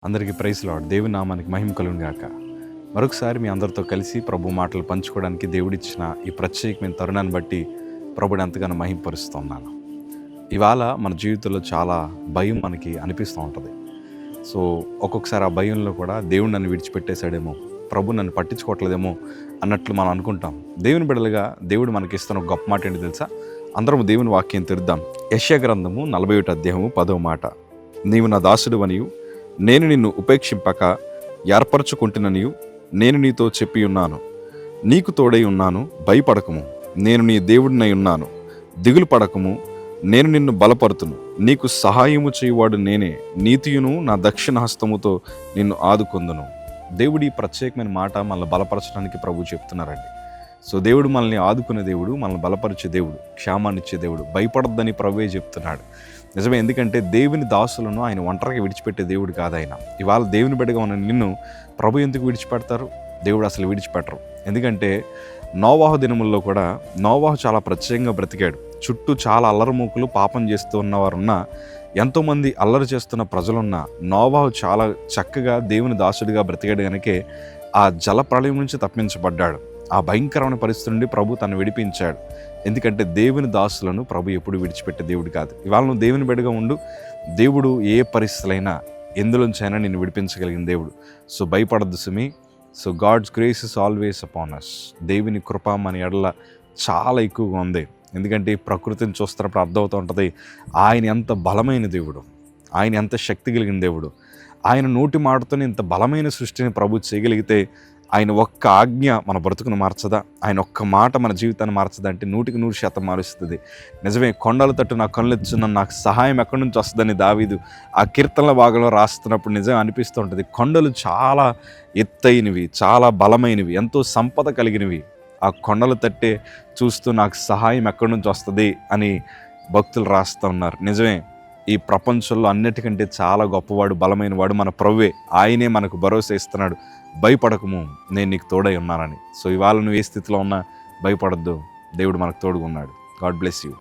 అందరికీ praise lord. దేవుని నామానికి మహిమ కలుగును గాక. మరొకసారి మీ అందరితో కలిసి ప్రభు మాటలు పంచుకోవడానికి దేవుడిచ్చిన ఈ ప్రత్యేకమైన తరుణాన్ని బట్టి ప్రభుని ఎంతగానో మహిమపరుస్తున్నాను. ఇవాళ మన జీవితంలో చాలా భయం మనకి అనిపిస్తూ ఉంటుంది. సో ఒక్కొక్కసారి ఆ భయంలో కూడా దేవుడు నన్ను విడిచిపెట్టేశాడేమో, ప్రభు నన్ను పట్టించుకోవట్లేదేమో అన్నట్లు మనం అనుకుంటాం. దేవుని బిడ్డలుగా దేవుడు మనకి ఇస్తున్న గొప్ప మాట ఏంటి తెలుసా? అందరం దేవుని వాక్యం తెరుద్దాం. యెషయా గ్రంథము 41 అధ్యాయము 10వ మాట. నీవు నా దాసుడు అనియు నేను నిన్ను ఉపేక్షింపక ఏర్పరచుకుంటుననియు నేను నీతో చెప్పి ఉన్నాను. నీకు తోడై ఉన్నాను, భయపడకము, నేను నీ దేవుడినై ఉన్నాను. దిగులు పడకము, నేను నిన్ను బలపరుతును. నీకు సహాయము చేయువాడు నేనే, నీతియును నా దక్షిణ హస్తముతో నిన్ను ఆదుకొందును. దేవుడి ప్రత్యేకమైన మాట మనల్ని బలపరచడానికి ప్రభు చెప్తున్నారండి. సో దేవుడు మనల్ని ఆదుకునే దేవుడు, మనల్ని బలపరిచే దేవుడు, క్షేమాన్నిచ్చే దేవుడు. భయపడద్దని ప్రభువే చెప్తున్నాడు. నిజమే, ఎందుకంటే దేవుని దాసులను ఆయన ఒంటరిగా విడిచిపెట్టే దేవుడు కాదు ఆయన. ఇవాళ దేవుని బిడ్డగా ఉన్న నిన్ను ప్రభు ఎందుకు విడిచిపెడతారు? దేవుడు అసలు విడిచిపెట్టరు. ఎందుకంటే నోవాహు దినముల్లో కూడా నోవాహు చాలా ప్రత్యేకంగా బ్రతికాడు. చుట్టూ చాలా అల్లరిమూకులు పాపం చేస్తూ ఉన్నవారున్నా, ఎంతోమంది అల్లరి చేస్తున్న ప్రజలున్న నోవాహు చాలా చక్కగా దేవుని దాసుడిగా బ్రతికాడు కనుకే ఆ జల ప్రళయం నుంచి తప్పించబడ్డాడు. ఆ భయంకరమైన పరిస్థితి నుండి ప్రభు తను విడిపించాడు. ఎందుకంటే దేవుని దాసులను ప్రభు ఎప్పుడు విడిచిపెట్టే దేవుడు కాదు. ఇవాళ నువ్వు దేవుని బిడ్డగా ఉండు. దేవుడు ఏ పరిస్థితులైనా ఎందులోంచైనా నిన్ను విడిపించగలిగిన దేవుడు. సో భయపడద్దు సుమి. So God's grace is always upon us. దేవుని కృప మన ఎడల చాలా ఎక్కువగా ఉంది. ఎందుకంటే ప్రకృతిని చూస్తున్నప్పుడు అర్థమవుతూ ఉంటుంది ఆయన ఎంత బలమైన దేవుడు, ఆయన ఎంత శక్తి కలిగిన దేవుడు. ఆయన నోటి మాటతోనే ఇంత బలమైన సృష్టిని ప్రభు చేయగలిగితే ఆయన ఒక్క ఆజ్ఞ మన బ్రతుకును మార్చదా? ఆయన ఒక్క మాట మన జీవితాన్ని మార్చదా? అంటే 100% మారుస్తుంది. నిజమే, కొండల తట్టు నా కళ్ళెచ్చున్న నాకు సహాయం ఎక్కడి నుంచి వస్తుందని దావీదు ఆ కీర్తనల భాగంలో రాస్తున్నప్పుడు నిజం అనిపిస్తూ ఉంటుంది. కొండలు చాలా ఎత్తైనవి, చాలా బలమైనవి, ఎంతో సంపద కలిగినవి. ఆ కొండల తట్టే చూస్తూ నాకు సహాయం ఎక్కడి నుంచి వస్తుంది అని భక్తులు రాస్తూ ఉన్నారు. నిజమే, ఈ ప్రపంచంలో అన్నిటికంటే చాలా గొప్పవాడు, బలమైన వాడు మన ప్రభువే. ఆయనే మనకు భరోసా ఇస్తున్నాడు. భయపడకము, నేను నీకు తోడై ఉన్నానని. సో ఇవాళ నువ్వు ఏ స్థితిలో ఉన్నా భయపడద్దు, దేవుడు మనకు తోడుగా ఉన్నాడు. God bless you.